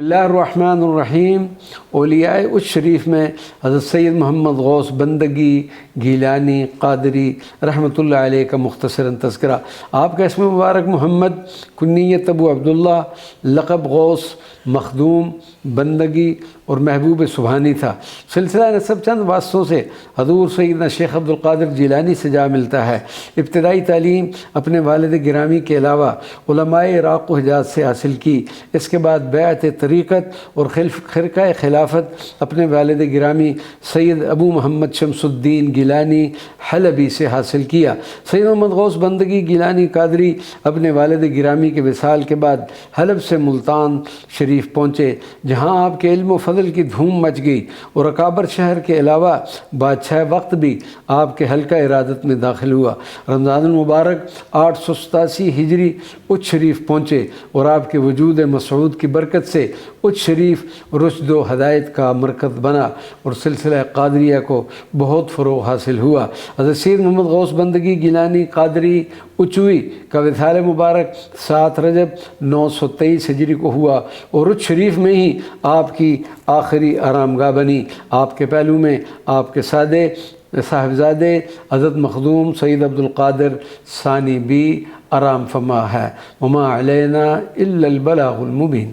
اللہ الرحمن الرحیم۔ اولیاء اچ شریف میں حضرت سید محمد غوث بندگی گیلانی قادری رحمۃ اللہ علیہ کا مختصراً تذکرہ۔ آپ کا اسم مبارک محمد، کنیت ابو عبداللہ، لقب غوث، مخدوم، بندگی اور محبوب سبحانی تھا۔ سلسلہ نسب چند واسطوں سے حضور سیدنا شیخ عبدالقادر جیلانی سے جا ملتا ہے۔ ابتدائی تعلیم اپنے والد گرامی کے علاوہ علماء عراق و حجاز سے حاصل کی۔ اس کے بعد بیعت طریقت اور خرقہ خلافت اپنے والد گرامی سید ابو محمد شمس الدین گیلانی حلبی سے حاصل کیا۔ سید محمد غوث بندگی گیلانی قادری اپنے والد گرامی کے وصال کے بعد حلب سے ملتان شریف پہنچے، جہاں آپ کے علم و فضل کی دھوم مچ گئی، اور اکابر شہر کے علاوہ بادشاہ وقت بھی آپ کے حلقہ ارادت میں داخل ہوا۔ رمضان المبارک 887 ہجری اچ شریف پہنچے، اور آپ کے وجود مسعود کی برکت سے اچ شریف رشد و ہدایت کا مرکز بنا، اور سلسلہ قادریہ کو بہت فروغ حاصل ہوا۔ حضرت سید محمد غوث بندگی گیلانی قادری اچوی کا وصال مبارک 7 رجب 923 ہجری کو ہوا، اور اچ شریف میں ہی آپ کی آخری آرام گاہ بنی۔ آپ کے پہلو میں آپ کے سادے صاحبزادے حضرت مخدوم سید عبدالقادر ثانی بھی آرام فما ہے۔ وما علینا الا البلاغ المبین۔